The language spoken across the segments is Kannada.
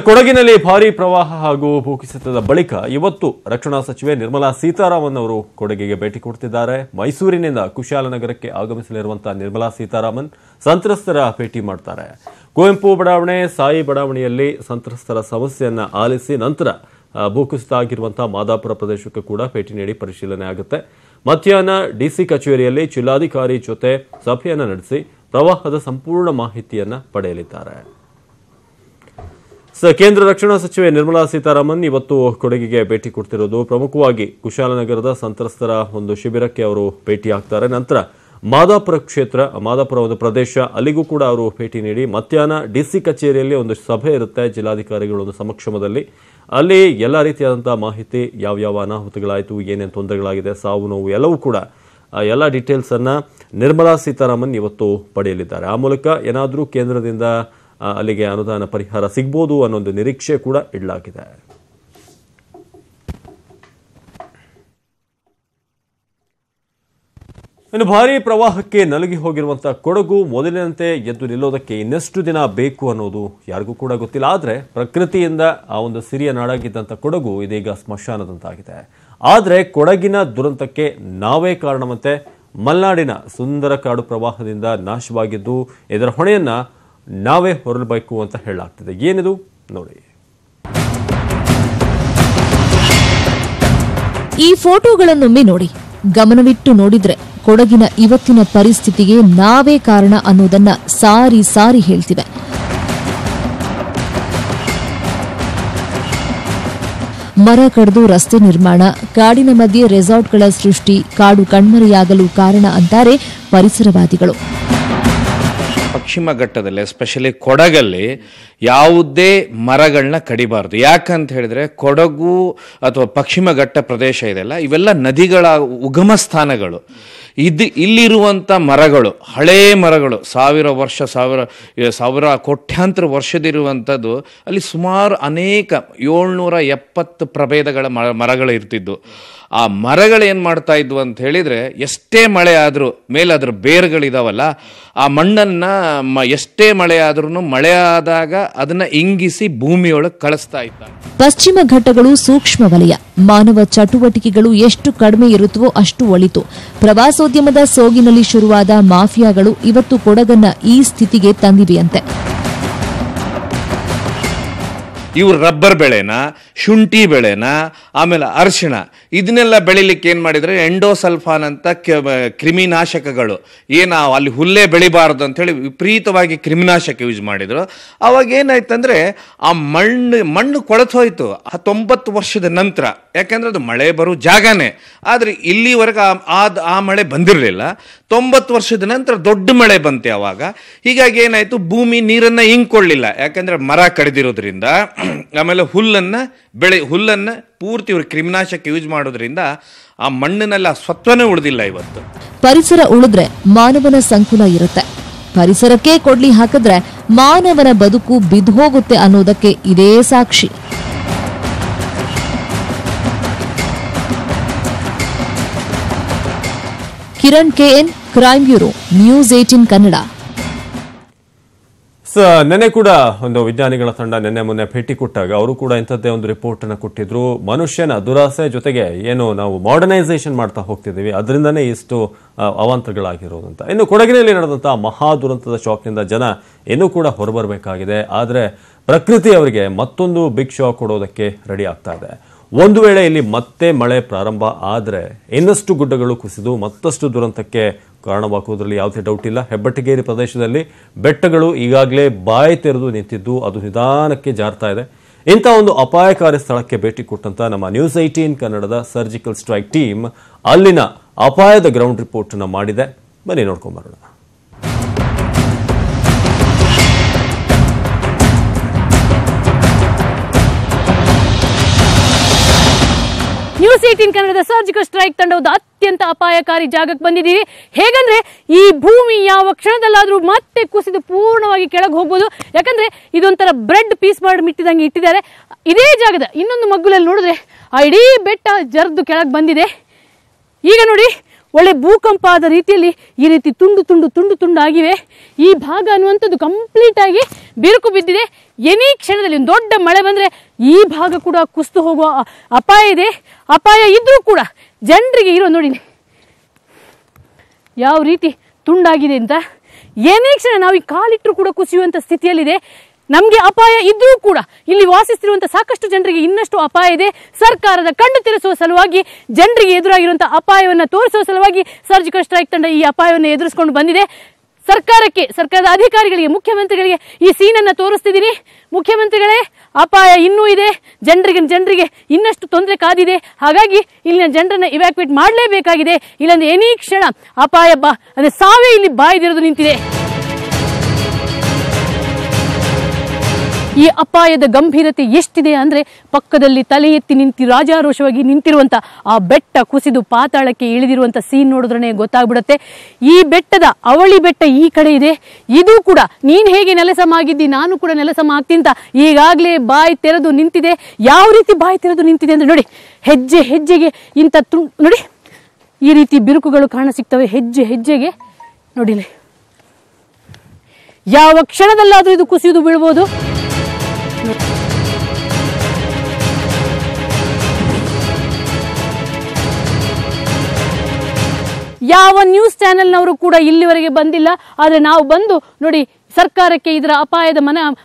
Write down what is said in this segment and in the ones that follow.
ಕೊಡಗಿನಲ್ಲಿ ಭಾರೀ ಪ್ರವಾಹ ಹಾಗೂ ಭೂಕುಸಿತದ ಬಳಿಕ ಇವತ್ತು ರಕ್ಷಣಾ ಸಚಿವೆ ನಿರ್ಮಲಾ ಸೀತಾರಾಮನ್ ಅವರು ಕೊಡಗಿಗೆ ಭೇಟಿ ಕೊಡ್ತಿದ್ದಾರೆ. ಮೈಸೂರಿನಿಂದ ಕುಶಾಲನಗರಕ್ಕೆ ಆಗಮಿಸಲಿರುವಂತಹ ನಿರ್ಮಲಾ ಸೀತಾರಾಮನ್ ಸಂತ್ರಸ್ತರ ಭೇಟಿ ಮಾಡ್ತಾರೆ. ಕುವೆಂಪು ಬಡಾವಣೆ, ಸಾಯಿ ಬಡಾವಣೆಯಲ್ಲಿ ಸಂತ್ರಸ್ತರ ಸಮಸ್ಯೆಯನ್ನ ಆಲಿಸಿ ನಂತರ ಭೂಕುಸಿತ ಆಗಿರುವಂತಹ ಮಾದಾಪುರ ಪ್ರದೇಶಕ್ಕೂ ಕೂಡ ಭೇಟಿ ನೀಡಿ ಪರಿಶೀಲನೆ ಆಗುತ್ತೆ. ಮಧ್ಯಾಹ್ನ ಡಿಸಿ ಕಚೇರಿಯಲ್ಲಿ ಜಿಲ್ಲಾಧಿಕಾರಿ ಜೊತೆ ಸಭೆಯನ್ನ ನಡೆಸಿ ಪ್ರವಾಹದ ಸಂಪೂರ್ಣ ಮಾಹಿತಿಯನ್ನ ಪಡೆಯಲಿದ್ದಾರೆ. ಕೇಂದ್ರ ರಕ್ಷಣಾ ಸಚಿವೆ ನಿರ್ಮಲಾ ಸೀತಾರಾಮನ್ ಇವತ್ತು ಕೊಡಗಿಗೆ ಭೇಟಿ ಕೊಡ್ತಿರೋದು ಪ್ರಮುಖವಾಗಿ ಕುಶಾಲನಗರದ ಸಂತ್ರಸ್ತರ ಒಂದು ಶಿಬಿರಕ್ಕೆ ಅವರು ಭೇಟಿಯಾಗ್ತಾರೆ. ನಂತರ ಮಾದಾಪುರ ಒಂದು ಪ್ರದೇಶ, ಅಲ್ಲಿಗೂ ಕೂಡ ಅವರು ಭೇಟಿ ನೀಡಿ ಮಧ್ಯಾಹ್ನ ಡಿಸಿ ಕಚೇರಿಯಲ್ಲಿ ಒಂದು ಸಭೆ ಇರುತ್ತೆ ಜಿಲ್ಲಾಧಿಕಾರಿಗಳ ಒಂದು ಸಮಕ್ಷಮದಲ್ಲಿ. ಅಲ್ಲಿ ಎಲ್ಲ ರೀತಿಯಾದಂತಹ ಮಾಹಿತಿ, ಯಾವ್ಯಾವ ಅನಾಹುತಗಳಾಯಿತು, ಏನೇನು ತೊಂದರೆಗಳಾಗಿದೆ, ಸಾವು ನೋವು ಎಲ್ಲವೂ ಕೂಡ ಎಲ್ಲ ಡೀಟೇಲ್ಸ್ ಅನ್ನ ನಿರ್ಮಲಾ ಸೀತಾರಾಮನ್ ಇವತ್ತು ಪಡೆಯಲಿದ್ದಾರೆ. ಆ ಮೂಲಕ ಏನಾದರೂ ಕೇಂದ್ರದಿಂದ ಅಲ್ಲಿಗೆ ಅನುದಾನ ಪರಿಹಾರ ಸಿಗಬಹುದು ಅನ್ನೊಂದು ನಿರೀಕ್ಷೆ ಕೂಡ ಇಡಲಾಗಿದೆ. ಇನ್ನು ಭಾರೀ ಪ್ರವಾಹಕ್ಕೆ ನಲುಗಿ ಹೋಗಿರುವಂತಹ ಕೊಡಗು ಮೊದಲಿನಂತೆ ಎದ್ದು ನಿಲ್ಲೋದಕ್ಕೆ ಇನ್ನೆಷ್ಟು ದಿನ ಬೇಕು ಅನ್ನೋದು ಯಾರಿಗೂ ಕೂಡ ಗೊತ್ತಿಲ್ಲ. ಆದರೆ ಪ್ರಕೃತಿಯಿಂದ ಆ ಒಂದು ಸಿರಿಯ ನಾಡಾಗಿದ್ದಂಥ ಕೊಡಗು ಇದೀಗ ಸ್ಮಶಾನದಂತಾಗಿದೆ. ಆದರೆ ಕೊಡಗಿನ ದುರಂತಕ್ಕೆ ನಾವೇ ಕಾರಣವಂತೆ. ಮಲೆನಾಡಿನ ಸುಂದರ ಕಾಡು ಪ್ರವಾಹದಿಂದ ನಾಶವಾಗಿದ್ದು ಇದರ ಹೊಣೆಯನ್ನ ನಾವೇ ಹೊರಬೇಕು ಅಂತ ಹೇಳಲಾಗ್ತಿದೆ. ಏನಿದು ನೋಡಿ. ಈ ಫೋಟೋಗಳನ್ನೊಮ್ಮೆ ನೋಡಿ, ಗಮನವಿಟ್ಟು ನೋಡಿದ್ರೆ ಕೊಡಗಿನ ಇವತ್ತಿನ ಪರಿಸ್ಥಿತಿಗೆ ನಾವೇ ಕಾರಣ ಅನ್ನೋದನ್ನ ಸಾರಿ ಸಾರಿ ಹೇಳ್ತಿವೆ. ಮರ ಕಡಿದು ರಸ್ತೆ ನಿರ್ಮಾಣ, ಕಾಡಿನ ಮಧ್ಯೆ ರೆಸಾರ್ಟ್ಗಳ ಸೃಷ್ಟಿ, ಕಾಡು ಕಣ್ಮರೆಯಾಗಲು ಕಾರಣ ಅಂತಾರೆ ಪರಿಸರವಾದಿಗಳು. ಪಶ್ಚಿಮ ಘಟ್ಟದಲ್ಲಿ ಎಸ್ಪೆಷಲಿ ಕೊಡಗಲ್ಲಿ ಯಾವುದೇ ಮರಗಳನ್ನ ಕಡಿಬಾರ್ದು. ಯಾಕಂತ ಹೇಳಿದ್ರೆ ಕೊಡಗು ಅಥವಾ ಪಶ್ಚಿಮ ಘಟ್ಟ ಪ್ರದೇಶ ಇದೆಲ್ಲ, ಇವೆಲ್ಲ ನದಿಗಳ ಉಗಮ ಸ್ಥಾನಗಳು. ಇಲ್ಲಿರುವಂಥ ಮರಗಳು, ಹಳೇ ಮರಗಳು, ಸಾವಿರ ಕೋಟ್ಯಾಂತರ ವರ್ಷದಿರುವಂಥದ್ದು. ಅಲ್ಲಿ ಸುಮಾರು ಅನೇಕ 770 ಪ್ರಭೇದಗಳ ಮರಗಳು ಇರ್ತಿದ್ದು. ಆ ಮರಗಳೇನು ಮಾಡ್ತಾ ಇದ್ವು ಅಂತ ಹೇಳಿದ್ರೆ, ಎಷ್ಟೇ ಮಳೆ ಆದರೂ ಮೇಲೆ ಅದ್ರ ಬೇರುಗಳಿದಾವಲ್ಲ, ಆ ಮಣ್ಣನ್ನ ಎಷ್ಟೇ ಮಳೆ ಆದ್ರೂ ಮಳೆ ಆದಾಗ ಅದನ್ನ ಇಂಗಿಸಿ ಭೂಮಿಯೊಳಗೆ ಕಳಿಸ್ತಾ ಇದ್ದ. ಪಶ್ಚಿಮ ಘಟ್ಟಗಳು ಸೂಕ್ಷ್ಮ ವಲಯ. ಮಾನವ ಚಟುವಟಿಕೆಗಳು ಎಷ್ಟು ಕಡಿಮೆ ಇರುತ್ತವೋ ಅಷ್ಟು ಒಳಿತು. ಪ್ರವಾಸೋದ್ಯಮದ ಸೋಗಿನಲ್ಲಿ ಶುರುವಾದ ಮಾಫಿಯಾಗಳು ಇವತ್ತು ಕೊಡಗನ್ನ ಈ ಸ್ಥಿತಿಗೆ ತಂದಿವೆಯಂತೆ. ಇವ್ರು ರಬ್ಬರ್ ಬೆಳೆನ, ಶುಂಠಿ ಬೆಳೆನ, ಆಮೇಲೆ ಅರಿಶಿಣ ಇದನ್ನೆಲ್ಲ ಬೆಳಿಲಿಕ್ಕೆ ಏನ್ ಮಾಡಿದ್ರೆ ಎಂಡೋಸಲ್ಫಾನ್ ಅಂತ ಕ್ರಿಮಿನಾಶಕಗಳು, ಅಲ್ಲಿ ಹುಲ್ಲೇ ಬೆಳಿಬಾರದು ಅಂತ ಹೇಳಿ ವಿಪರೀತವಾಗಿ ಕ್ರಿಮಿನಾಶಕ ಯೂಸ್ ಮಾಡಿದ್ರು. ಅವಾಗ ಏನಾಯ್ತಂದ್ರೆ ಆ ಮಣ್ಣು ಕೊಳೆತೋಯ್ತು 90 ವರ್ಷದ ನಂತರ. ಯಾಕಂದ್ರೆ ಅದು ಮಳೆ ಬರೋ ಜಾಗನೇ, ಆದ್ರೆ ಇಲ್ಲಿವರೆಗೆ ಆ ಮಳೆ ಬಂದಿರಲಿಲ್ಲ. 90 ವರ್ಷದ ನಂತರ ದೊಡ್ಡ ಮಳೆ ಬಂತೆ ಅವಾಗ. ಹೀಗಾಗಿ ಏನಾಯ್ತು, ಭೂಮಿ ನೀರನ್ನ ಹಿಂಕೊಳ್ಳಿಲ್ಲ. ಯಾಕಂದ್ರೆ ಮರ ಕಡಿದಿರೋದ್ರಿಂದ, ಆಮೇಲೆ ಹುಲ್ಲನ್ನ ಪೂರ್ತಿ ಇವರು ಕ್ರಿಮಿನಾಶಕ ಯೂಸ್ ಮಾಡೋದ್ರಿಂದ ಆ ಮಣ್ಣಿನಲ್ಲಿ ಆ ಸತ್ವನೇ ಉಳಿದಿಲ್ಲ. ಇವತ್ತು ಪರಿಸರ ಉಳಿದ್ರೆ ಮಾನವನ ಸಂಕುಲ ಇರುತ್ತೆ. ಪರಿಸರಕ್ಕೆ ಕೊಡ್ಲಿ ಹಾಕಿದ್ರೆ ಮಾನವನ ಬದುಕು ಬಿದ್ದೋಗುತ್ತೆ ಅನ್ನೋದಕ್ಕೆ ಇದೇ ಸಾಕ್ಷಿ. Kiran K N, crime bureau, news 18 Kannada. ನೆನ್ನೆ ಕೂಡ ಒಂದು ವಿಜ್ಞಾನಿಗಳ ತಂಡ ನಿನ್ನೆ ಮೊನ್ನೆ ಭೇಟಿ ಕೊಟ್ಟಾಗ ಅವರು ಕೂಡ ಇಂಥದ್ದೇ ಒಂದು ರಿಪೋರ್ಟ್ ಅನ್ನು ಕೊಟ್ಟಿದ್ರು. ಮನುಷ್ಯನ ದುರಾಸೆ ಜೊತೆಗೆ ಏನು ನಾವು ಮಾಡರ್ನೈಸೇಷನ್ ಮಾಡ್ತಾ ಹೋಗ್ತಿದ್ದೀವಿ, ಅದರಿಂದನೇ ಇಷ್ಟು ಅವಾಂತರಗಳಾಗಿರೋದಂತ. ಇನ್ನು ಕೊಡಗಿನಲ್ಲಿ ನಡೆದಂತಹ ಮಹಾ ದುರಂತದ ಶಾಕ್ನಿಂದ ಜನ ಇನ್ನೂ ಕೂಡ ಹೊರಬರಬೇಕಾಗಿದೆ. ಆದರೆ ಪ್ರಕೃತಿ ಅವರಿಗೆ ಮತ್ತೊಂದು ಬಿಗ್ ಶಾಕ್ ಕೊಡೋದಕ್ಕೆ ರೆಡಿ ಆಗ್ತಾ ಇದೆ. ಒಂದು ವೇಳೆ ಇಲ್ಲಿ ಮತ್ತೆ ಮಳೆ ಪ್ರಾರಂಭ ಆದರೆ ಇನ್ನಷ್ಟು ಗುಡ್ಡಗಳು ಕುಸಿದು ಮತ್ತಷ್ಟು ದುರಂತಕ್ಕೆ ಕಾರಣವಾಗುವುದರಲ್ಲಿ ಯಾವುದೇ ಡೌಟ್ ಇಲ್ಲ. ಹೆಬ್ಬಟ್ಟಿಗೇರಿ ಪ್ರದೇಶದಲ್ಲಿ ಬೆಟ್ಟಗಳು ಈಗಾಗಲೇ ಬಾಯಿ ತೆರೆದು ನಿಂತಿದ್ದು ಅದು ನಿಧಾನಕ್ಕೆ ಜಾರ್ತಾ ಇದೆ. ಇಂಥ ಒಂದು ಅಪಾಯಕಾರಿ ಸ್ಥಳಕ್ಕೆ ಭೇಟಿ ಕೊಟ್ಟಂತ ನಮ್ಮ ನ್ಯೂಸ್ 18 ಕನ್ನಡದ ಸರ್ಜಿಕಲ್ ಸ್ಟ್ರೈಕ್ ಟೀಮ್ ಅಲ್ಲಿನ ಅಪಾಯದ ಗ್ರೌಂಡ್ ರಿಪೋರ್ಟ್ ಅನ್ನು ಮಾಡಿದೆ. ಬನ್ನಿ ನೋಡ್ಕೊಂಡ್ ಬರೋಣ. ನ್ಯೂಸ್ 18 ಕನ್ನಡದ ಸರ್ಜಿಕಲ್ ಸ್ಟ್ರೈಕ್ ತಂಡದ ಅತ್ಯಂತ ಅಪಾಯಕಾರಿ ಜಾಗಕ್ಕೆ ಬಂದಿದ್ದೀವಿ. ಹೇಗಂದ್ರೆ ಈ ಭೂಮಿ ಯಾವ ಕ್ಷಣದಲ್ಲಾದ್ರೂ ಮತ್ತೆ ಕುಸಿದು ಪೂರ್ಣವಾಗಿ ಕೆಳಗೆ ಹೋಗ್ಬೋದು. ಯಾಕಂದ್ರೆ ಇದೊಂಥರ ಬ್ರೆಡ್ ಪೀಸ್ ಮಾಡಿ ಮಿಟ್ಟಿದಂಗೆ ಇಟ್ಟಿದ್ದಾರೆ. ಇದೇ ಜಾಗದ ಇನ್ನೊಂದು ಮಗ್ಗುಲಲ್ಲಿ ನೋಡಿದ್ರೆ ಆ ಇಡೀ ಬೆಟ್ಟ ಜರ್ದು ಕೆಳಗೆ ಬಂದಿದೆ. ಈಗ ನೋಡಿ ಒಳ್ಳೆ ಭೂಕಂಪ ಆದ ರೀತಿಯಲ್ಲಿ ಈ ರೀತಿ ತುಂಡು ತುಂಡು ತುಂಡು ತುಂಡಾಗಿವೆ. ಈ ಭಾಗ ಅನ್ನುವಂಥದ್ದು ಕಂಪ್ಲೀಟ್ ಆಗಿ ಬಿರುಕು ಬಿದ್ದಿದೆ. ಎನಿ ಕ್ಷಣದಲ್ಲಿ ಒಂದು ದೊಡ್ಡ ಮಳೆ ಬಂದರೆ ಈ ಭಾಗ ಕೂಡ ಕುಸಿದು ಹೋಗುವ ಅಪಾಯ ಇದೆ. ಅಪಾಯ ಇದ್ರೂ ಕೂಡ ಜನರಿಗೆ ಇರೋ ನೋಡಿ ಯಾವ ರೀತಿ ತುಂಡಾಗಿದೆ ಅಂತ. ಏನೇ ಕ್ಷಣ ನಾವು ಈ ಕಾಲಿಟ್ಟರು ಕೂಡ ಕುಸಿಯುವಂಥ ಸ್ಥಿತಿಯಲ್ಲಿದೆ. ನಮಗೆ ಅಪಾಯ ಇದ್ರೂ ಕೂಡ ಇಲ್ಲಿ ವಾಸಿಸ್ತಿರುವಂಥ ಸಾಕಷ್ಟು ಜನರಿಗೆ ಇನ್ನಷ್ಟು ಅಪಾಯ ಇದೆ. ಸರ್ಕಾರದ ಕಣ್ಣು ತೆರೆಸುವ ಸಲುವಾಗಿ, ಜನರಿಗೆ ಎದುರಾಗಿರುವಂಥ ಅಪಾಯವನ್ನು ತೋರಿಸುವ ಸಲುವಾಗಿ ಸರ್ಜಿಕಲ್ ಸ್ಟ್ರೈಕ್ ತಂಡ ಈ ಅಪಾಯವನ್ನು ಎದುರಿಸಿಕೊಂಡು ಬಂದಿದೆ. ಸರ್ಕಾರದ ಅಧಿಕಾರಿಗಳಿಗೆ, ಮುಖ್ಯಮಂತ್ರಿಗಳಿಗೆ ಈ ಸೀನನ್ನು ತೋರಿಸ್ತಿದ್ದೀನಿ. ಮುಖ್ಯಮಂತ್ರಿಗಳೇ, ಅಪಾಯ ಇನ್ನೂ ಇದೆ, ಜನರಿಗೆ ಇನ್ನಷ್ಟು ತೊಂದರೆ ಕಾದಿದೆ. ಹಾಗಾಗಿ ಇಲ್ಲಿನ ಜನರನ್ನ ಇವ್ಯಾಕ್ಯುವೇಟ್ ಮಾಡಲೇಬೇಕಾಗಿದೆ. ಇಲ್ಲಾಂದ್ರೆ ಎನಿ ಕ್ಷಣ ಅಪಾಯ ಅಂದ್ರೆ ಸಾವೇ ಇಲ್ಲಿ ಬಾಯ್ದಿರೋದು ನಿಂತಿದೆ. ಈ ಅಪಾಯದ ಗಂಭೀರತೆ ಎಷ್ಟಿದೆ ಅಂದ್ರೆ ಪಕ್ಕದಲ್ಲಿ ತಲೆ ಎತ್ತಿ ರಾಜಾರೋಷವಾಗಿ ನಿಂತಿರುವಂತ ಆ ಬೆಟ್ಟ ಕುಸಿದು ಪಾತಾಳಕ್ಕೆ ಇಳಿದಿರುವಂತ ಸೀನ್ ನೋಡಿದ್ರೆ ಗೊತ್ತಾಗ್ಬಿಡುತ್ತೆ. ಈ ಬೆಟ್ಟದ ಅವಳಿ ಬೆಟ್ಟ ಈ ಕಡೆ ಇದೆ. ಇದು ಕೂಡ ನೀನ್ ಹೇಗೆ ನೆಲಸಮ ಆಗಿದ್ದಿ, ನಾನು ಕೂಡ ನೆಲಸಮ ಆಗ್ತಿಂತ ಈಗಾಗಲೇ ಬಾಯಿ ತೆರೆದು ನಿಂತಿದೆ. ಯಾವ ರೀತಿ ಬಾಯಿ ತೆರೆದು ನಿಂತಿದೆ ಅಂದ್ರೆ ನೋಡಿ, ಹೆಜ್ಜೆ ಹೆಜ್ಜೆಗೆ ಇಂಥ ನೋಡಿ ಈ ರೀತಿ ಬಿರುಕುಗಳು ಕಾಣಸಿಗ್ತವೆ. ಹೆಜ್ಜೆ ಹೆಜ್ಜೆಗೆ ನೋಡಿಲಿ, ಯಾವ ಕ್ಷಣದಲ್ಲಾದ್ರೂ ಇದು ಕುಸಿದು ಬೀಳ್ಬೋದು. ಯಾವ ನ್ಯೂಸ್ ಚಾನೆಲ್ನವರು ಕೂಡ ಇಲ್ಲಿವರೆಗೆ ಬಂದಿಲ್ಲ. ಆದರೆ ನಾವು ಬಂದು ನೋಡಿ, ಸರ್ಕಾರಕ್ಕೆ ಇದರ ಅಪಾಯದ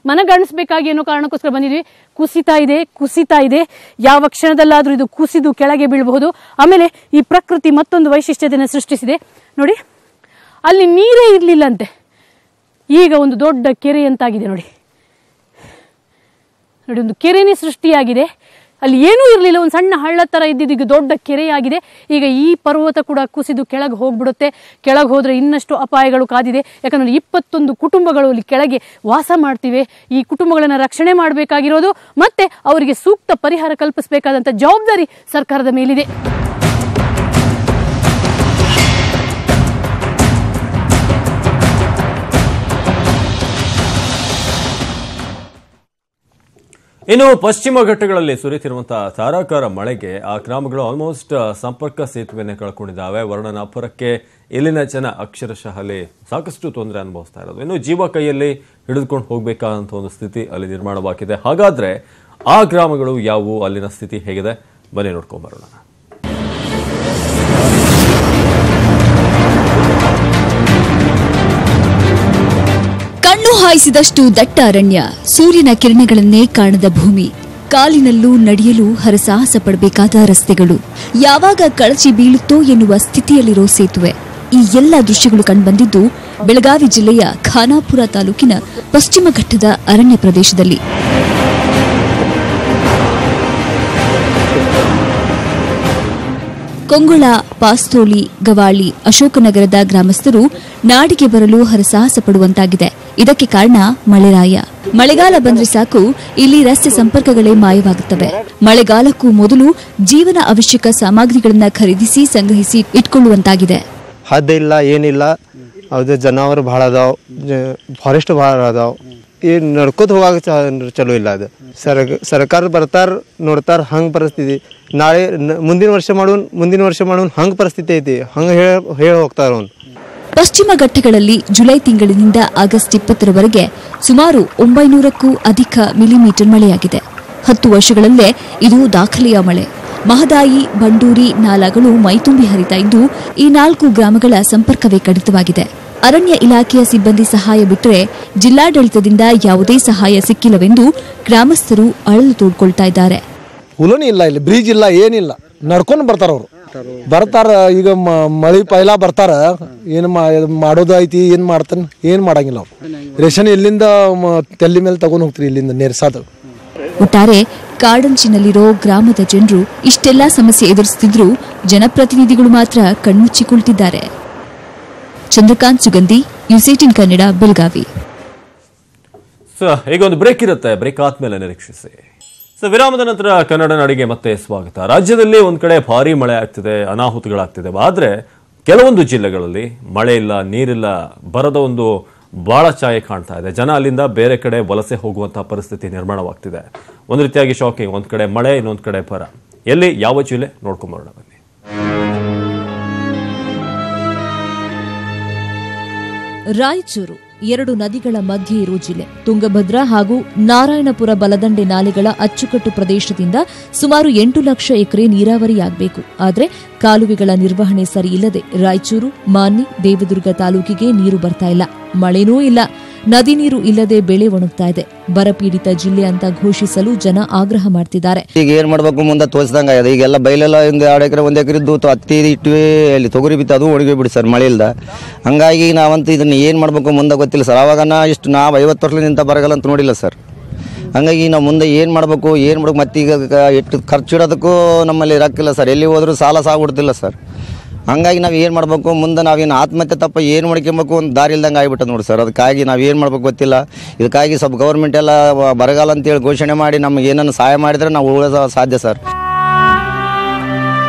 ಮನಗಾಣಿಸಬೇಕಾಗಿ ಅನ್ನೋ ಕಾರಣಕ್ಕೋಸ್ಕರ ಬಂದಿದ್ವಿ. ಕುಸಿತಾ ಇದೆ. ಯಾವ ಕ್ಷಣದಲ್ಲಾದ್ರೂ ಇದು ಕುಸಿದು ಕೆಳಗೆ ಬೀಳಬಹುದು. ಆಮೇಲೆ ಈ ಪ್ರಕೃತಿ ಮತ್ತೊಂದು ವೈಶಿಷ್ಟ್ಯತೆಯನ್ನು ಸೃಷ್ಟಿಸಿದೆ ನೋಡಿ. ಅಲ್ಲಿ ನೀರೇ ಇರಲಿಲ್ಲಂತೆ, ಈಗ ಒಂದು ದೊಡ್ಡ ಕೆರೆ ಅಂತಾಗಿದೆ ನೋಡಿ. ಒಂದು ಕೆರೆನೇ ಸೃಷ್ಟಿಯಾಗಿದೆ. ಅಲ್ಲಿ ಏನೂ ಇರಲಿಲ್ಲ, ಒಂದು ಸಣ್ಣ ಹಳ್ಳ ಥರ ಇದ್ದಿದ್ದು ಈಗ ದೊಡ್ಡ ಕೆರೆಯಾಗಿದೆ. ಈಗ ಈ ಪರ್ವತ ಕೂಡ ಕುಸಿದು ಕೆಳಗೆ ಹೋಗ್ಬಿಡುತ್ತೆ. ಕೆಳಗೆ ಹೋದರೆ ಇನ್ನಷ್ಟು ಅಪಾಯಗಳು ಕಾದಿದೆ. ಯಾಕಂದರೆ 21 ಕುಟುಂಬಗಳು ಅಲ್ಲಿ ಕೆಳಗೆ ವಾಸ ಮಾಡ್ತಿವೆ. ಈ ಕುಟುಂಬಗಳನ್ನು ರಕ್ಷಣೆ ಮಾಡಬೇಕಾಗಿರೋದು ಮತ್ತೆ ಅವರಿಗೆ ಸೂಕ್ತ ಪರಿಹಾರ ಕಲ್ಪಿಸಬೇಕಾದಂಥ ಜವಾಬ್ದಾರಿ ಸರ್ಕಾರದ ಮೇಲಿದೆ. ಇನ್ನು ಪಶ್ಚಿಮ ಘಟ್ಟಗಳಲ್ಲಿ ಸುರಿತಿರುವಂತಹ ಧಾರಾಕಾರ ಮಳೆಗೆ ಆ ಗ್ರಾಮಗಳು ಆಲ್ಮೋಸ್ಟ್ ಸಂಪರ್ಕ ಸೇತುವೆಯನ್ನು ಕಳ್ಕೊಂಡಿದ್ದಾವೆ. ವರ್ಣನಾಪುರಕ್ಕೆ ಇಲ್ಲಿನ ಜನ ಅಕ್ಷರಶಃ ಅಲ್ಲಿ ಸಾಕಷ್ಟು ತೊಂದರೆ ಅನುಭವಿಸ್ತಾ ಇರೋದು. ಇನ್ನು ಜೀವ ಕೈಯಲ್ಲಿ ಹಿಡಿದುಕೊಂಡು ಹೋಗ್ಬೇಕಾದಂತ ಒಂದು ಸ್ಥಿತಿ ಅಲ್ಲಿ ನಿರ್ಮಾಣವಾಗಿದೆ. ಹಾಗಾದ್ರೆ ಆ ಗ್ರಾಮಗಳು ಯಾವುವು, ಅಲ್ಲಿನ ಸ್ಥಿತಿ ಹೇಗಿದೆ, ಬನ್ನಿ ನೋಡ್ಕೊಂಡ್ ಬರೋಣ. ಕಣ್ಣು ಹಾಯಿಸಿದಷ್ಟು ದಟ್ಟ ಅರಣ್ಯ, ಸೂರ್ಯನ ಕಿರಣಗಳನ್ನೇ ಕಾಣದ ಭೂಮಿ, ಕಾಲಿನಲ್ಲೂ ನಡೆಯಲು ಹರಸಾಹಸ ಪಡಬೇಕಾದ ರಸ್ತೆಗಳು, ಯಾವಾಗ ಕಳಚಿ ಬೀಳುತ್ತೋ ಎನ್ನುವ ಸ್ಥಿತಿಯಲ್ಲಿರೋ ಸೇತುವೆ. ಈ ಎಲ್ಲ ದೃಶ್ಯಗಳು ಕಂಡುಬಂದಿದ್ದು ಬೆಳಗಾವಿ ಜಿಲ್ಲೆಯ ಖಾನಾಪುರ ತಾಲೂಕಿನ ಪಶ್ಚಿಮ ಘಟ್ಟದ ಅರಣ್ಯ ಪ್ರದೇಶದಲ್ಲಿ. ಕೊಂಗೊಳ, ಪಾಸ್ತೋಳಿ, ಗವಾಳಿ, ಅಶೋಕನಗರದ ಗ್ರಾಮಸ್ಥರು ನಾಡಿಗೆ ಬರಲು ಹರಸಾಹಸ ಪಡುವಂತಾಗಿದೆ. ಇದಕ್ಕೆ ಕಾರಣ ಮಳೆರಾಯ. ಮಳೆಗಾಲ ಬಂದ್ರೆ ಸಾಕು, ಇಲ್ಲಿ ರಸ್ತೆ ಸಂಪರ್ಕಗಳೇ ಮಾಯವಾಗುತ್ತವೆ. ಮಳೆಗಾಲಕ್ಕೂ ಮೊದಲು ಜೀವನ ಅವಶ್ಯಕ ಸಾಮಗ್ರಿಗಳನ್ನ ಖರೀದಿಸಿ ಸಂಗ್ರಹಿಸಿ ಇಟ್ಕೊಳ್ಳುವಂತಾಗಿದೆ. ಹದ್ದ ಇಲ್ಲ, ಏನಿಲ್ಲ. ಅದು ಜನಾವರ ಬಹಳ ಅದಾವ್, ಫಾರೆಸ್ಟ್ ಬಹಳ ಅದಾವ್. ಏನ್ ನಡ್ಕೋತ ಹೋಗಾಕ ಚಲೋ ಇಲ್ಲ. ಅದು ಸರ್ಕಾರ ಬರ್ತಾರ, ನೋಡ್ತಾರ, ಹಂಗ ಪರಿಸ್ಥಿತಿ. ನಾಳೆ ಮುಂದಿನ ವರ್ಷ ಮಾಡೋನ್ ಹಂಗ ಪರಿಸ್ಥಿತಿ ಐತಿ. ಹಂಗ ಹೇಳಿ ಹೋಗ್ತಾರ ಅವ್ನು. ಪಶ್ಚಿಮ ಘಟ್ಟಗಳಲ್ಲಿ ಜುಲೈ ತಿಂಗಳಿನಿಂದ ಆಗಸ್ಟ್ 20ರವರೆಗೆ ಸುಮಾರು 900ಕ್ಕೂ ಅಧಿಕ ಮಿಲಿಮೀಟರ್ ಮಳೆಯಾಗಿದೆ. 10 ವರ್ಷಗಳಲ್ಲೇ ಇದು ದಾಖಲೆಯ ಮಳೆ. ಮಹದಾಯಿ, ಬಂಡೂರಿ ನಾಲಾಗಳು ಮೈತುಂಬಿ ಹರಿತಾ ಇದ್ದು ಈ 4 ಗ್ರಾಮಗಳ ಸಂಪರ್ಕವೇ ಕಡಿತವಾಗಿದೆ. ಅರಣ್ಯ ಇಲಾಖೆಯ ಸಿಬ್ಬಂದಿ ಸಹಾಯ ಬಿಟ್ಟರೆ ಜಿಲ್ಲಾಡಳಿತದಿಂದ ಯಾವುದೇ ಸಹಾಯ ಸಿಕ್ಕಿಲ್ಲವೆಂದು ಗ್ರಾಮಸ್ಥರು ಅಳಲು ತೋಡ್ಕೊಳ್ತಾ ಇದ್ದಾರೆ. ಹುಲನಿ ಇಲ್ಲ, ಇಲ್ಲಿ ಬ್ರಿಡ್ಜ್ ಇಲ್ಲ, ಏನಿಲ್ಲ. ನಡ್ಕೊಂಡು ಬರ್ತಾರ ಅವರು. ಬರ್ತಾರ, ಈಗ ಮಳಿ ಪೈಲಾ ಬರ್ತಾರ. ಏನು ಮಾಡೋದು ಐತಿ, ಏನ್ ಮಾಡ್ತಾನ, ಏನ್ ಮಾಡಂಗಿಲ್ಲ. ಅವ್ರು ರೇಷನ್ ಎಲ್ಲಿಂದ ತೆಲ್ಲಿ ಮೇಲೆ ತಗೊಂಡ್ ಹೋಗ್ತೀರಿ, ಇಲ್ಲಿಂದ ನೆರ್ಸಾದ. ಒಟ್ಟಾರೆ ಕಾಡಂಚಿನಲ್ಲಿರೋ ಗ್ರಾಮದ ಜನರು ಇಷ್ಟೆಲ್ಲಾ ಸಮಸ್ಯೆ ಎದುರಿಸುತ್ತಿದ್ರು ಜನಪ್ರತಿನಿಧಿಗಳು ಮಾತ್ರ ಕಣ್ಮುಚ್ಚಿ ಕುಳಿತಿದ್ದಾರೆ. ಚಂದ್ರಕಾಂತ್ ಸುಗಂಧಿ, ನ್ಯೂಸ್18 ಕನ್ನಡ, ಬೆಳಗಾವಿ. ಈಗ ಒಂದು ಬ್ರೇಕ್ ಇರುತ್ತೆ, ಬ್ರೇಕ್ ಆದ್ಮೇಲೆ ನಿರೀಕ್ಷಿಸಿ. ವಿರಾಮದ ನಂತರ ಕನ್ನಡ ನಾಡಿಗೆ ಮತ್ತೆ ಸ್ವಾಗತ. ರಾಜ್ಯದಲ್ಲಿ ಒಂದ್ ಕಡೆ ಭಾರಿ ಮಳೆ ಆಗ್ತಿದೆ, ಅನಾಹುತಗಳಾಗ್ತಿದೆ. ಆದ್ರೆ ಕೆಲವೊಂದು ಜಿಲ್ಲೆಗಳಲ್ಲಿ ಮಳೆ ಇಲ್ಲ, ನೀರಿಲ್ಲ, ಬರದ ಒಂದು ಬಹಳ ಛಾಯೆ ಕಾಣ್ತಾ ಇದೆ. ಜನ ಅಲ್ಲಿಂದ ಬೇರೆ ಕಡೆ ವಲಸೆ ಹೋಗುವಂತಹ ಪರಿಸ್ಥಿತಿ ನಿರ್ಮಾಣವಾಗ್ತಿದೆ. ಒಂದು ರೀತಿಯಾಗಿ ಶಾಕಿಂಗ್. ಒಂದ್ ಕಡೆ ಮಳೆ, ಇನ್ನೊಂದ್ ಕಡೆ ಬರ. ಎಲ್ಲಿ, ಯಾವ ಜಿಲ್ಲೆ ನೋಡ್ಕೊಂಡ್ ಬರೋಣ ಬನ್ನಿ. ರಾಯಚೂರು 2 ನದಿಗಳ ಮಧ್ಯೆ ಇರುವ ಜಿಲ್ಲೆ. ತುಂಗಭದ್ರಾ ಹಾಗೂ ನಾರಾಯಣಪುರ ಬಲದಂಡೆ ನಾಲೆಗಳ ಅಚ್ಚುಕಟ್ಟು ಪ್ರದೇಶದಿಂದ ಸುಮಾರು 8 ಲಕ್ಷ ಎಕರೆ ನೀರಾವರಿಯಾಗಬೇಕು. ಆದರೆ ಕಾಲುವೆಗಳ ನಿರ್ವಹಣೆ ಸರಿಯಿಲ್ಲದೆ ರಾಯಚೂರು, ಮಾನ್ವಿ, ದೇವದುರ್ಗ ತಾಲೂಕಿಗೆ ನೀರು ಬರ್ತಾ ಇಲ್ಲ. ಮಳೆನೂ ಇಲ್ಲ. ನದಿ ನೀರು ಇಲ್ಲದೆ ಬೆಳೆ ಒಣಗ್ತಾ ಇದೆ. ಬರಪೀಡಿತ ಜಿಲ್ಲೆ ಅಂತ ಘೋಷಿಸಲು ಜನ ಆಗ್ರಹ ಮಾಡ್ತಿದ್ದಾರೆ. ಈಗ ಏನ್ ಮಾಡ್ಬೇಕು ಮುಂದೆ ತೋರಿಸಿದಂಗ ಆಗಿದೆ. ಈಗೆಲ್ಲ ಬೈಲೆಲ್ಲ 2 ಎಕರೆ 1 ಎಕರೆ ಇದ್ದು ಹತ್ತಿ ಇಟ್ಟಿವಿ, ಅಲ್ಲಿ ತೊಗರಿ ಬಿತ್ತು, ಅದು ಒಣಗಿ ಬಿಡಿ ಸರ್ ಮಳೆ ಇಲ್ದ. ಹಂಗಾಗಿ ನಾವಂತೂ ಇದನ್ನ ಏನ್ ಮಾಡ್ಬೇಕು ಮುಂದೆ ಗೊತ್ತಿಲ್ಲ ಸರ್. ಅವಾಗನ ಇಷ್ಟು ನಾವು 50 ವರ್ಷದಿಂದ ಬರಗಲ್ಲ ಅಂತ ನೋಡಿಲ್ಲ ಸರ್. ಹಂಗಾಗಿ ನಾವು ಮುಂದೆ ಏನು ಮಾಡಬೇಕು ಮತ್ತೀಗ ಎಷ್ಟು ಖರ್ಚು ಇಡೋದಕ್ಕೂ ನಮ್ಮಲ್ಲಿ ಇರಕ್ಕಿಲ್ಲ ಸರ್. ಎಲ್ಲಿ ಹೋದ್ರೂ ಸಾಲ ಸಾಗ್ಬಿಡ್ತಿಲ್ಲ ಸರ್. ಹಂಗಾಗಿ ನಾವು ಏನು ಮಾಡಬೇಕು ಮುಂದೆ ನಾವೇನು ಆತ್ಮಹತ್ಯೆ ತಪ್ಪ ಏನು ಮಾಡ್ಕೊಬೇಕು ಒಂದು ದಾರಿ ಇಲ್ದಂಗೆ ಆಗಿಬಿಟ್ಟದ ನೋಡಿ ಸರ್. ಅದಕ್ಕಾಗಿ ನಾವು ಏನು ಮಾಡ್ಬೇಕು ಗೊತ್ತಿಲ್ಲ. ಇದಕ್ಕಾಗಿ ಸ್ವಲ್ಪ ಗೌರ್ಮೆಂಟ್ ಎಲ್ಲ ಬರಗಾಲ ಅಂತೇಳಿ ಘೋಷಣೆ ಮಾಡಿ ನಮಗೆ ಏನನ್ನು ಸಹಾಯ ಮಾಡಿದರೆ ನಾವು ಉಳಿದ ಸಾಧ್ಯ ಸರ್.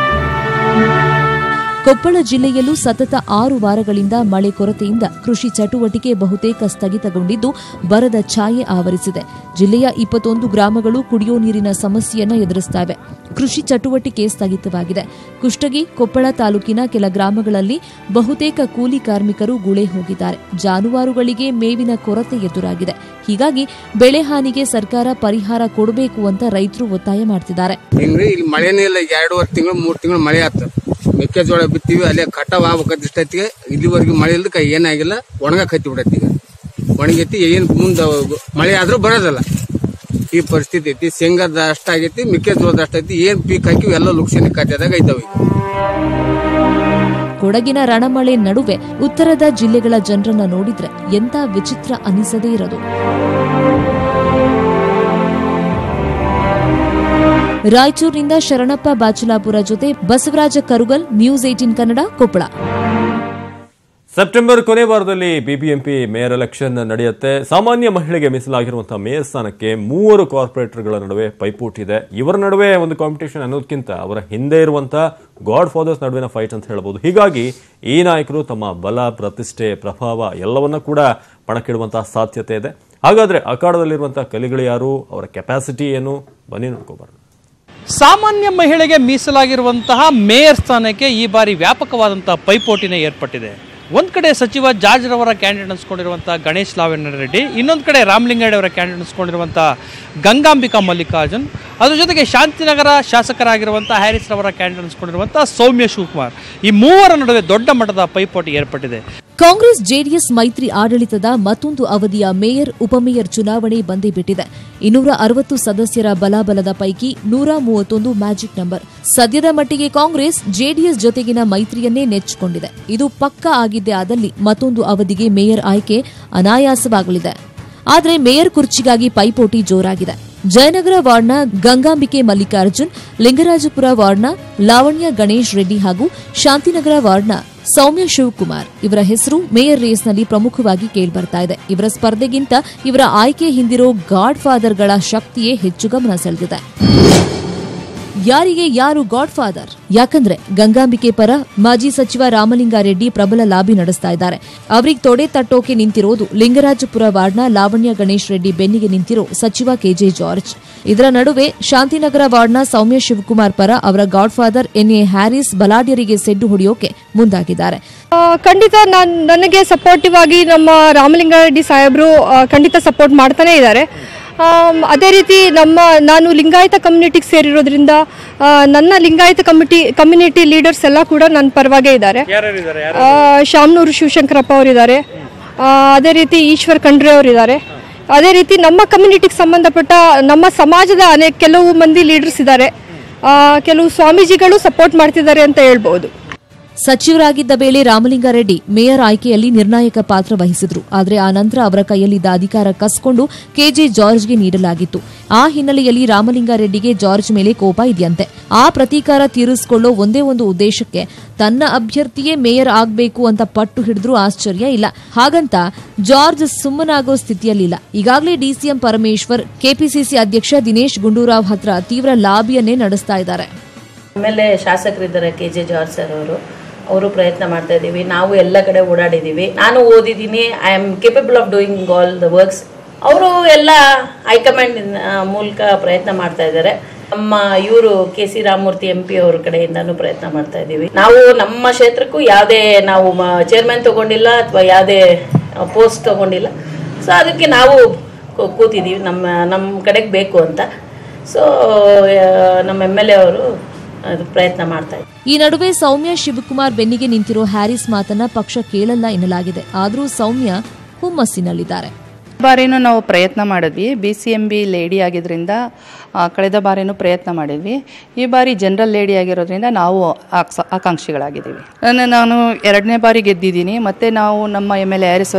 ಕೊಪ್ಪಳ ಜಿಲ್ಲೆಯಲ್ಲೂ ಸತತ 6 ವಾರಗಳಿಂದ ಮಳೆ ಕೊರತೆಯಿಂದ ಕೃಷಿ ಚಟುವಟಿಕೆ ಬಹುತೇಕ ಸ್ಥಗಿತಗೊಂಡಿದ್ದು ಬರದ ಛಾಯೆ ಆವರಿಸಿದೆ. ಜಿಲ್ಲೆಯ 21 ಗ್ರಾಮಗಳು ಕುಡಿಯೋ ನೀರಿನ ಸಮಸ್ಯೆಯನ್ನು ಎದುರಿಸುತ್ತಿವೆ. ಕೃಷಿ ಚಟುವಟಿಕೆ ಸ್ಥಗಿತವಾಗಿದೆ. ಕುಷ್ಟಗಿ, ಕೊಪ್ಪಳ ತಾಲೂಕಿನ ಕೆಲ ಗ್ರಾಮಗಳಲ್ಲಿ ಬಹುತೇಕ ಕೂಲಿ ಕಾರ್ಮಿಕರು ಗುಳೆ ಹೋಗಿದ್ದಾರೆ. ಜಾನುವಾರುಗಳಿಗೆ ಮೇವಿನ ಕೊರತೆ ಎದುರಾಗಿದೆ. ಹೀಗಾಗಿ ಬೆಳೆ ಹಾನಿಗೆ ಸರ್ಕಾರ ಪರಿಹಾರ ಕೊಡಬೇಕು ಅಂತ ರೈತರು ಒತ್ತಾಯ ಮಾಡ್ತಿದ್ದಾರೆ. ಇಲ್ಲಿ ಮಳೆನೇ ಇಲ್ಲ. 2.5 ತಿಂಗಳು 3 ತಿಂಗಳು ಮಳೆ ಆಯ್ತು. ಮೆಕ್ಕೆಜೋಳ ಬಿತ್ತೀವಿ, ಅಲ್ಲೇ ಕಟಾವ್ ಆಗ್ಬೇಕಂತ ಇಷ್ಟೈತಿಗೆ ಇಲ್ಲಿವರೆಗೂ ಮಳೆ ಇಲ್ದಕ್ಕೆ ಏನಾಗಿಲ್ಲ. ಒಣಗಕ್ಕೆ ಬಿಡತ್ತಿ. ಈಗ ಒಣಗೈತಿ. ಏನ್ ಮುಂದೆ ಮಳೆ ಆದ್ರೂ ಬರೋದಲ್ಲ. ಈ ಪರಿಸ್ಥಿತಿ ಐತಿ. ಶೇಂಗಾದ ಅಷ್ಟಾಗೈತಿ, ಮೆಕ್ಕೆಜೋಳದ ಅಷ್ಟೈತಿ. ಏನ್ ಪೀಕ್ ಹಾಕಿವಿ ಎಲ್ಲ ಲುಕ್ಷಣಿ ಖಾತೆದಾಗ ಐತಾವ. ಕೊಡಗಿನ ರಣಮಳೆ ನಡುವೆ ಉತ್ತರದ ಜಿಲ್ಲೆಗಳ ಜನರನ್ನ ನೋಡಿದ್ರೆ ಎಂತ ವಿಚಿತ್ರ ಅನಿಸದೇ ಇರೋದು. ರಾಯಚೂರಿನಿಂದ ಶರಣಪ್ಪ ಬಾಚುಲಾಪುರ ಜೊತೆ ಬಸವರಾಜ ಕರುಗಲ್, ನ್ಯೂಸ್ 18 ಕನ್ನಡ, ಕೊಪ್ಪಳ. ಸೆಪ್ಟೆಂಬರ್ ಕೊನೆ ವಾರದಲ್ಲಿ ಬಿಬಿಎಂಪಿ ಮೇಯರ್ ಎಲೆಕ್ಷನ್ ನಡೆಯುತ್ತೆ. ಸಾಮಾನ್ಯ ಮಹಿಳೆಗೆ ಮೀಸಲಾಗಿರುವಂತಹ ಮೇಯರ್ ಸ್ಥಾನಕ್ಕೆ 3 ಕಾರ್ಪೊರೇಟರ್ಗಳ ನಡುವೆ ಪೈಪೋಟಿ ಇದೆ. ಇವರ ನಡುವೆ ಒಂದು ಕಾಂಪಿಟೇಷನ್ ಅನ್ನೋದಕ್ಕಿಂತ ಅವರ ಹಿಂದೆ ಇರುವಂತಹ ಗಾಡ್ ಫಾದರ್ಸ್ ನಡುವಿನ ಫೈಟ್ ಅಂತ ಹೇಳಬಹುದು. ಹೀಗಾಗಿ ಈ ನಾಯಕರು ತಮ್ಮ ಬಲ, ಪ್ರತಿಷ್ಠೆ, ಪ್ರಭಾವ ಎಲ್ಲವನ್ನ ಕೂಡ ಪಣಕ್ಕಿಡುವಂತಹ ಸಾಧ್ಯತೆ ಇದೆ. ಹಾಗಾದ್ರೆ ಅಖಾಡದಲ್ಲಿರುವಂತಹ ಕಲಿಗಳು ಯಾರು, ಅವರ ಕೆಪಾಸಿಟಿ ಏನು, ಬನ್ನಿ ನೋಡ್ಕೋಬಾರ್ದು. ಸಾಮಾನ್ಯ ಮಹಿಳೆಗೆ ಮೀಸಲಾಗಿರುವಂತಹ ಮೇಯರ್ ಸ್ಥಾನಕ್ಕೆ ಈ ಬಾರಿ ವ್ಯಾಪಕವಾದಂತಹ ಪೈಪೋಟಿನೇ ಏರ್ಪಟ್ಟಿದೆ. ಒಂದು ಕಡೆ ಸಚಿವ ಜಾರ್ಜ್ ರವರ ಕ್ಯಾಂಡಿಡೇಟ್ ಅನ್ಸ್ಕೊಂಡಿರುವಂತಹ ಗಣೇಶ್ ಲಾವಣ್ಯ ರೆಡ್ಡಿ, ಇನ್ನೊಂದು ಕಡೆ ರಾಮಲಿಂಗಾರೆಡ್ಡಿ ಅವರ ಕ್ಯಾಂಡಿಡೇಟ್ ಅನ್ಸ್ಕೊಂಡಿರುವಂತಹ ಗಂಗಾಂಬಿಕಾ ಮಲ್ಲಿಕಾರ್ಜುನ್, ಅದ್ರ ಜೊತೆಗೆ ಶಾಂತಿನಗರ ಶಾಸಕರಾಗಿರುವಂತಹ ಹ್ಯಾರಿಸ್ ರವರ ಕ್ಯಾಂಡಿಡೇಟ್ ಅನ್ಸ್ಕೊಂಡಿರುವಂತಹ ಸೌಮ್ಯ ಶಿವಕುಮಾರ್. ಈ 3 ನಡುವೆ ದೊಡ್ಡ ಮಟ್ಟದ ಪೈಪೋಟಿ ಏರ್ಪಟ್ಟಿದೆ. ಕಾಂಗ್ರೆಸ್ ಜೆಡಿಎಸ್ ಮೈತ್ರಿ ಆಡಳಿತದ ಮತ್ತೊಂದು ಅವಧಿಯ ಮೇಯರ್, ಉಪಮೇಯರ್ ಚುನಾವಣೆ ಬಂದೇ ಬಿಟ್ಟಿದೆ. 260 ಸದಸ್ಯರ ಬಲಾಬಲದ ಪೈಕಿ 131 ಮ್ಯಾಜಿಕ್ ನಂಬರ್. ಸದ್ಯದ ಮಟ್ಟಿಗೆ ಕಾಂಗ್ರೆಸ್ ಜೆಡಿಎಸ್ ಜೊತೆಗಿನ ಮೈತ್ರಿಯನ್ನೇ ನೆಚ್ಚಿಕೊಂಡಿದೆ. ಇದು ಪಕ್ಕಾ ಆಗಿದ್ದೇ ಆದಲ್ಲಿ ಮತ್ತೊಂದು ಅವಧಿಗೆ ಮೇಯರ್ ಆಯ್ಕೆ ಅನಾಯಾಸವಾಗಲಿದೆ. ಆದರೆ ಮೇಯರ್ ಕುರ್ಚಿಗಾಗಿ ಪೈಪೋಟಿ ಜೋರಾಗಿದೆ. ಜಯನಗರ ವಾರ್ಡ್ನ ಗಂಗಾಂಬಿಕೆ ಮಲ್ಲಿಕಾರ್ಜುನ್, ಲಿಂಗರಾಜಪುರ ವಾರ್ಡ್ನ ಲಾವಣ್ಯ ಗಣೇಶ್ ರೆಡ್ಡಿ ಹಾಗೂ ಶಾಂತಿನಗರ ವಾರ್ಡ್ನ ಸೌಮ್ಯ ಶಿವಕುಮಾರ್ ಇವರ ಹೆಸರು ಮೇಯರ್ ರೇಸ್ನಲ್ಲಿ ಪ್ರಮುಖವಾಗಿ ಕೇಳಿಬರ್ತಾ ಇದೆ. ಇವರ ಸ್ಪರ್ಧೆಗಿಂತ ಇವರ ಆಯ್ಕೆ ಹಿಂದಿರೋ ಗಾಡ್ ಫಾದರ್ಗಳ ಶಕ್ತಿಯೇ ಹೆಚ್ಚು ಗಮನ ಸೆಳೆದಿದೆ. ಯಾರಿಗೆ ಯಾರು ಗಾಡ್ ಫಾದರ್? ಯಾಕಂದ್ರೆ ಗಂಗಾಂಬಿಕೆ ಪರ ಮಾಜಿ ಸಚಿವ ರಾಮಲಿಂಗಾರೆಡ್ಡಿ ಪ್ರಬಲ ಲಾಬಿ ನಡೆಸ್ತಾ ಇದ್ದಾರೆ. ಅವರಿಗೆ ತೊಡೆ ತಟ್ಟೋಕೆ ನಿಂತಿರೋದು ಲಿಂಗರಾಜಪುರ ವಾರ್ಡ್ನ ಲಾವಣ್ಯ ಗಣೇಶ್ ರೆಡ್ಡಿ ಬೆನ್ನಿಗೆ ನಿಂತಿರೋ ಸಚಿವ ಕೆಜೆ ಜಾರ್ಜ್. ಇದರ ನಡುವೆ ಶಾಂತಿನಗರ ವಾರ್ಡ್ನ ಸೌಮ್ಯ ಶಿವಕುಮಾರ್ ಪರ ಅವರ ಗಾಡ್ ಫಾದರ್ ಎನ್ಎ ಹ್ಯಾರಿಸ್ ಬಲಾಢ್ಯರಿಗೆ ಸೆಡ್ಡು ಹೊಡೆಯೋಕೆ ಮುಂದಾಗಿದ್ದಾರೆ. ಖಂಡಿತ ನನಗೆ ಸಪೋರ್ಟಿವ್ ಆಗಿ ನಮ್ಮ ರಾಮಲಿಂಗಾರೆಡ್ಡಿ ಸಾಹೇಬರು ಖಂಡಿತ ಸಪೋರ್ಟ್ ಮಾಡ್ತಾನೆ ಇದ್ದಾರೆ. ಅದೇ ರೀತಿ ನಾನು ಲಿಂಗಾಯತ ಕಮ್ಯುನಿಟಿಗೆ ಸೇರಿರೋದ್ರಿಂದ ನನ್ನ ಲಿಂಗಾಯತ ಕಮ್ಯುನಿಟಿ ಲೀಡರ್ಸ್ ಎಲ್ಲ ಕೂಡ ನನ್ನ ಪರವಾಗೇ ಇದ್ದಾರೆ. ಶಾಮನೂರು ಶಿವಶಂಕರಪ್ಪ ಅವರಿದ್ದಾರೆ, ಅದೇ ರೀತಿ ಈಶ್ವರ್ ಖಂಡ್ರೆ ಅವರಿದ್ದಾರೆ, ಅದೇ ರೀತಿ ನಮ್ಮ ಕಮ್ಯುನಿಟಿಗೆ ಸಂಬಂಧಪಟ್ಟ ನಮ್ಮ ಸಮಾಜದ ಕೆಲವು ಮಂದಿ ಲೀಡರ್ಸ್ ಇದ್ದಾರೆ, ಕೆಲವು ಸ್ವಾಮೀಜಿಗಳು ಸಪೋರ್ಟ್ ಮಾಡ್ತಿದ್ದಾರೆ ಅಂತ ಹೇಳ್ಬಹುದು. ಸಚಿವರಾಗಿದ್ದ ವೇಳೆ ರಾಮಲಿಂಗಾರೆಡ್ಡಿ ಮೇಯರ್ ಆಯ್ಕೆಯಲ್ಲಿ ನಿರ್ಣಾಯಕ ಪಾತ್ರ ವಹಿಸಿದ್ರು. ಆದರೆ ಆ ನಂತರ ಅವರ ಕೈಯಲ್ಲಿದ್ದ ಅಧಿಕಾರ ಕಸ್ಕೊಂಡು ಕೆಜೆ ಜಾರ್ಜ್ಗೆ ನೀಡಲಾಗಿತ್ತು. ಆ ಹಿನ್ನೆಲೆಯಲ್ಲಿ ರಾಮಲಿಂಗಾರೆಡ್ಡಿಗೆ ಜಾರ್ಜ್ ಮೇಲೆ ಕೋಪ ಇದೆಯಂತೆ. ಆ ಪ್ರತೀಕಾರ ತೀರಿಸಿಕೊಳ್ಳೋ ಒಂದೇ ಒಂದು ಉದ್ದೇಶಕ್ಕೆ ತನ್ನ ಅಭ್ಯರ್ಥಿಯೇ ಮೇಯರ್ ಆಗಬೇಕು ಅಂತ ಪಟ್ಟು ಹಿಡಿದ್ರೂ ಆಶ್ಚರ್ಯ ಇಲ್ಲ. ಹಾಗಂತ ಜಾರ್ಜ್ ಸುಮ್ಮನಾಗೋ ಸ್ಥಿತಿಯಲ್ಲಿಲ್ಲ. ಈಗಾಗಲೇ ಡಿಸಿಎಂ ಪರಮೇಶ್ವರ್, ಕೆಪಿಸಿಸಿ ಅಧ್ಯಕ್ಷ ದಿನೇಶ್ ಗುಂಡೂರಾವ್ ಹತ್ರ ತೀವ್ರ ಲಾಬಿಯನ್ನೇ ನಡೆಸ್ತಾ ಇದ್ದಾರೆ. ಆಮೇಲೆ ಶಾಸಕರಿದ್ದಾರೆ ಕೆಜೆ ಜಾರ್ಜ್ ಸರ್ ಅವರು ಪ್ರಯತ್ನ ಮಾಡ್ತಾ ಇದ್ದೀವಿ. ನಾವು ಎಲ್ಲ ಕಡೆ ಓಡಾಡಿದ್ದೀವಿ. ನಾನು ಓದಿದ್ದೀನಿ. I am capable of doing all the works. ಅವರು ಎಲ್ಲ ಹೈಕಮಾಂಡ್ ಮೂಲಕ ಪ್ರಯತ್ನ ಮಾಡ್ತಾ ಇದ್ದಾರೆ. ನಮ್ಮ ಇವರು ಕೆ.ಸಿ. ರಾಮಮೂರ್ತಿ MP ಅವ್ರ ಕಡೆಯಿಂದಾನು ಪ್ರಯತ್ನ ಮಾಡ್ತಾ ಇದ್ದೀವಿ. ನಾವು ನಮ್ಮ ಕ್ಷೇತ್ರಕ್ಕೂ ಯಾವುದೇ ನಾವು ಚೇರ್ಮನ್ ತಗೊಂಡಿಲ್ಲ ಅಥವಾ ಯಾವುದೇ ಪೋಸ್ಟ್ ತೊಗೊಂಡಿಲ್ಲ. ಸೊ ಅದಕ್ಕೆ ನಾವು ಕೂತಿದ್ದೀವಿ, ನಮ್ಮ ಕಡೆಗೆ ಬೇಕು ಅಂತ. ಸೊ ನಮ್ಮ MLA ಅವರು ಪ್ರಯತ್ನ ಮಾಡ್ತಾ ಇದ್ದಾರೆ. ಈ ನಡುವೆ ಸೌಮ್ಯ ಶಿವಕುಮಾರ್ ಬೆನ್ನಿಗೆ ನಿಂತಿರೋ ಹ್ಯಾರಿಸ್ ಮಾತನ್ನ ಪಕ್ಷ ಕೇಳಲ್ಲ ಎನ್ನಲಾಗಿದೆ. ಆದರೂ ಸೌಮ್ಯ ಹುಮ್ಮಸ್ಸಿನಲ್ಲಿದ್ದಾರೆ. ಬಾರಿನೂ ನಾವು ಪ್ರಯತ್ನ ಮಾಡಿದ್ವಿ. BCMB ಲೇಡಿ ಆಗಿದ್ದರಿಂದ ಕಳೆದ ಬಾರಿನೂ ಪ್ರಯತ್ನ ಮಾಡಿದ್ವಿ. ಈ ಬಾರಿ ಜನರಲ್ ಲೇಡಿ ಆಗಿರೋದ್ರಿಂದ ನಾವು ಆಕಾಂಕ್ಷಿಗಳಾಗಿದ್ದೀವಿ. ನಾನು 2ನೇ ಬಾರಿ ಗೆದ್ದಿದ್ದೀನಿ. ಮತ್ತು ನಾವು ನಮ್ಮ MLA ಹ್ಯಾರಿಸ್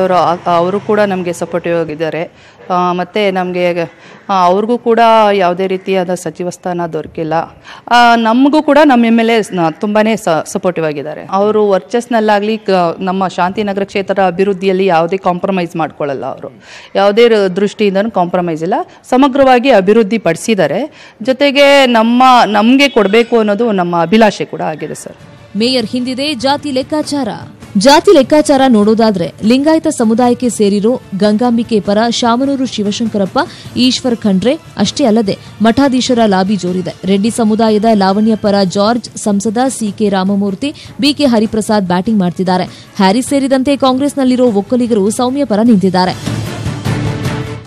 ಅವರು ಕೂಡ ನಮಗೆ ಸಪೋರ್ಟಿವ್ ಆಗಿದ್ದಾರೆ. ಮತ್ತು ನಮಗೆ ಅವ್ರಿಗೂ ಕೂಡ ಯಾವುದೇ ರೀತಿಯಾದ ಸಚಿವ ಸ್ಥಾನ ದೊರಕಿಲ್ಲ. ನಮಗೂ ಕೂಡ ನಮ್ಮ MLA ತುಂಬಾ ಸಪೋರ್ಟಿವ್ ಆಗಿದ್ದಾರೆ. ಅವರು ವರ್ಚಸ್ನಲ್ಲಾಗಲಿ ನಮ್ಮ ಶಾಂತಿನಗರ ಕ್ಷೇತ್ರದ ಅಭಿವೃದ್ಧಿಯಲ್ಲಿ ಯಾವುದೇ ಕಾಂಪ್ರಮೈಸ್ ಮಾಡ್ಕೊಳ್ಳಲ್ಲ. ಅವರು ಯಾವುದೇ ದೃಷ್ಟಿಯಿಂದನೂ ಕಾಂಪ್ರಮೈಸ್ ಇಲ್ಲ, ಸಮಗ್ರವಾಗಿ ಅಭಿವೃದ್ಧಿ ಪಡಿಸಿದ್ದಾರೆ. ಜೊತೆಗೆ ನಮಗೆ ಕೊಡಬೇಕು ಅನ್ನೋದು ನಮ್ಮ ಅಭಿಲಾಷೆ ಕೂಡ ಆಗಿದೆ ಸರ್. ಮೇಯರ್ ಹಿಂದಿದೆ ಜಾತಿ ಲೆಕ್ಕಾಚಾರ ನೋಡೋದಾದ್ರೆ ಲಿಂಗಾಯತ ಸಮುದಾಯಕ್ಕೆ ಸೇರಿರೋ ಗಂಗಾಂಬಿಕೆ ಪರ ಶಾಮನೂರು ಶಿವಶಂಕರಪ್ಪ, ಈಶ್ವರ್ ಖಂಡ್ರೆ ಅಷ್ಟೇ ಅಲ್ಲದೆ ಮಠಾಧೀಶರ ಲಾಬಿ ಜೋರಿದೆ. ರೆಡ್ಡಿ ಸಮುದಾಯದ ಲಾವಣ್ಯ ಪರ ಜಾರ್ಜ್, ಸಂಸದ CK Ramamurthy, BK Hariprasad batting ಮಾಡ್ತಿದ್ದಾರೆ. ಹ್ಯಾರಿಸ್ ಸೇರಿದಂತೆ ಕಾಂಗ್ರೆಸ್ನಲ್ಲಿರೋ ಒಕ್ಕಲಿಗರು ಸೌಮ್ಯ ಪರ ನಿಂತಿದ್ದಾರೆ.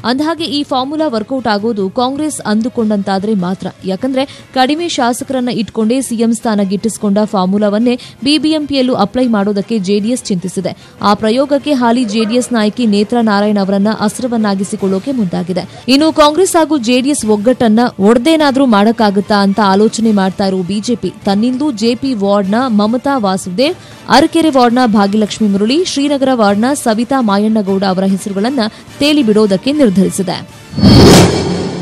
ಅಂದಹಾಗೆ ಈ ಫಾರ್ಮುಲಾ ವರ್ಕೌಟ್ ಆಗೋದು ಕಾಂಗ್ರೆಸ್ ಅಂದುಕೊಂಡಂತಾದ್ರೆ ಮಾತ್ರ. ಯಾಕಂದ್ರೆ ಕಡಿಮೆ ಶಾಸಕರನ್ನ ಇಟ್ಕೊಂಡೇ ಸಿಎಂ ಸ್ಥಾನ ಗಿಟ್ಟಿಸಿಕೊಂಡ ಫಾರ್ಮುಲಾವನ್ನೇ BBMPಯಲ್ಲೂ ಅಪ್ಲೈ ಮಾಡೋದಕ್ಕೆ ಜೆಡಿಎಸ್ ಚಿಂತಿಸಿದೆ. ಆ ಪ್ರಯೋಗಕ್ಕೆ ಹಾಲಿ ಜೆಡಿಎಸ್ ನಾಯಕಿ ನೇತ್ರಾ ನಾರಾಯಣ್ ಅವರನ್ನ ಅಸ್ತ್ರವನ್ನಾಗಿಸಿಕೊಳ್ಳೋಕೆ ಮುಂದಾಗಿದೆ. ಇನ್ನು ಕಾಂಗ್ರೆಸ್ ಹಾಗೂ ಜೆಡಿಎಸ್ ಒಗ್ಗಟ್ಟನ್ನ ಒಡೆದೇನಾದ್ರೂ ಮಾಡಕ್ಕಾಗುತ್ತಾ ಅಂತ ಆಲೋಚನೆ ಮಾಡ್ತಾ ಇರೋ ಬಿಜೆಪಿ ತನ್ನಿಂದಲೂ JP ವಾರ್ಡ್ನ ಮಮತಾ ವಾಸುದೇವ್, ಅರಕೆರೆ ವಾರ್ಡ್ನ ಭಾಗ್ಯಲಕ್ಷ್ಮಿ ಮುರಳಿ, ಶ್ರೀನಗರ ವಾರ್ಡ್ನ ಸವಿತಾ ಮಾಯಣ್ಣಗೌಡ ಅವರ ಹೆಸರುಗಳನ್ನು ತೇಲಿ ಬಿಡೋದಕ್ಕೆ ನಿರ್ಧರಿಸಿದೆ.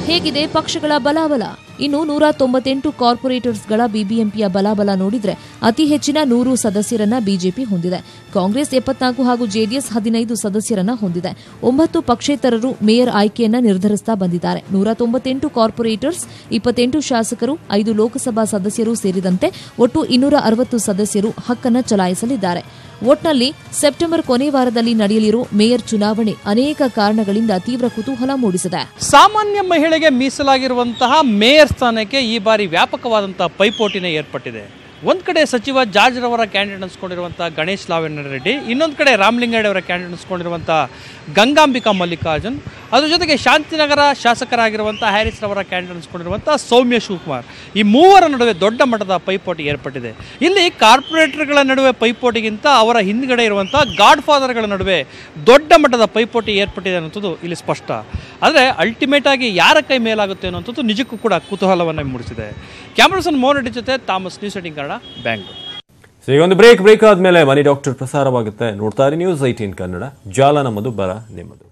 ಹೇಗಿದೆ ಪಕ್ಷಗಳ ಬಲಾಬಲ? ಇನ್ನು 198 ಕಾರ್ಪೊರೇಟರ್ಸ್ಗಳ BBMPಯ ಬಲಾಬಲ ನೋಡಿದ್ರೆ ಅತಿ ಹೆಚ್ಚಿನ 100 ಸದಸ್ಯರನ್ನ ಬಿಜೆಪಿ ಹೊಂದಿದೆ. ಕಾಂಗ್ರೆಸ್ 74 ಹಾಗೂ ಜೆಡಿಎಸ್ 15 ಸದಸ್ಯರನ್ನ ಹೊಂದಿದೆ. 9 ಪಕ್ಷೇತರರು ಮೇಯರ್ ಆಯ್ಕೆಯನ್ನ ನಿರ್ಧರಿಸ್ತಾ ಬಂದಿದ್ದಾರೆ. 198 ಕಾರ್ಪೊರೇಟರ್ಸ್, 28 ಶಾಸಕರು, 5 ಲೋಕಸಭಾ ಸದಸ್ಯರು ಸೇರಿದಂತೆ ಒಟ್ಟು 260 ಸದಸ್ಯರು ಹಕ್ಕನ್ನ ಚಲಾಯಿಸಲಿದ್ದಾರೆ. ಒಟ್ನಲ್ಲಿ ಸೆಪ್ಟೆಂಬರ್ ಕೊನೆ ವಾರದಲ್ಲಿ ನಡೆಯಲಿರೋ ಮೇಯರ್ ಚುನಾವಣೆ ಅನೇಕ ಕಾರಣಗಳಿಂದ ತೀವ್ರ ಕುತೂಹಲ ಮೂಡಿಸಿದೆ. ಸಾಮಾನ್ಯ ಮಹಿಳೆಗೆ ಮೀಸಲಾಗಿರುವಂತಹ ಮೇಯರ್ ಸ್ಥಾನಕ್ಕೆ ಈ ಬಾರಿ ವ್ಯಾಪಕವಾದಂತಹ ಪೈಪೋಟಿನೇ ಏರ್ಪಟ್ಟಿದೆ. ಒಂದ್ ಕಡೆ ಸಚಿವ ಜಾರ್ಜ್ ರವರ ಕ್ಯಾಂಡಿಡೇಟ್ ಅನ್ಸ್ಕೊಂಡಿರುವಂತಹ ಗಣೇಶ್ ಲಾವಣ್ಯರೆಡ್ಡಿ, ಇನ್ನೊಂದು ಕಡೆ ರಾಮಲಿಂಗಾರೆಡ್ಡಿ ಅವರ ಕ್ಯಾಂಡಿಡೇಟ್ ಅನ್ಸ್ಕೊಂಡಿರುವಂತಹ ಗಂಗಾಂಬಿಕಾ ಮಲ್ಲಿಕಾರ್ಜುನ್, ಅದ್ರ ಜೊತೆಗೆ ಶಾಂತಿನಗರ ಶಾಸಕರಾಗಿರುವಂತಹ ಹ್ಯಾರಿಸ್ ರವರ ಕ್ಯಾಂಡಿಡೇಟ್ ಅನ್ಸ್ಕೊಂಡಿರುವಂತಹ ಸೌಮ್ಯ ಶಿವಕುಮಾರ್. ಈ ಮೂವರ ನಡುವೆ ದೊಡ್ಡ ಮಟ್ಟದ ಪೈಪೋಟಿ ಏರ್ಪಟ್ಟಿದೆ. ಇಲ್ಲಿ ಕಾರ್ಪೊರೇಟರ್ಗಳ ನಡುವೆ ಪೈಪೋಟಿಗಿಂತ ಅವರ ಹಿಂದ್ಗಡೆ ಇರುವಂತಹ ಗಾಡ್ ಫಾದರ್ಗಳ ನಡುವೆ ದೊಡ್ಡ ಮಟ್ಟದ ಪೈಪೋಟಿ ಏರ್ಪಟ್ಟಿದೆ ಅನ್ನೋದು ಇಲ್ಲಿ ಸ್ಪಷ್ಟ. ಆದರೆ ಅಲ್ಟಿಮೇಟ್ ಆಗಿ ಯಾರ ಕೈ ಮೇಲಾಗುತ್ತೆ ಅನ್ನೋಂಥದ್ದು ನಿಜಕ್ಕೂ ಕೂಡ ಕುತೂಹಲವನ್ನು ಮೂಡಿಸಿದೆ. ಕ್ಯಾಮರಾಸನ್ ಮೋಹನ್ ರೆಡ್ಡಿ ಜೊತೆ ಥಾಮಸ್, ನ್ಯೂಸ್ 18 ಕನ್ನಡ, ಬ್ಯಾಂಗ್ಳೂರು. ಈಗ ಒಂದು ಬ್ರೇಕ್ ಆದ್ಮೇಲೆ ಮನಿ ಡಾಕ್ಟರ್ ಪ್ರಸಾರವಾಗುತ್ತೆ. ನೋಡ್ತಾ ಇರಿ ನ್ಯೂಸ್ 18 ಕನ್ನಡ. ಜಾಲ ನಮ್ಮದು, ಬರ ನಿಮ್ಮದು.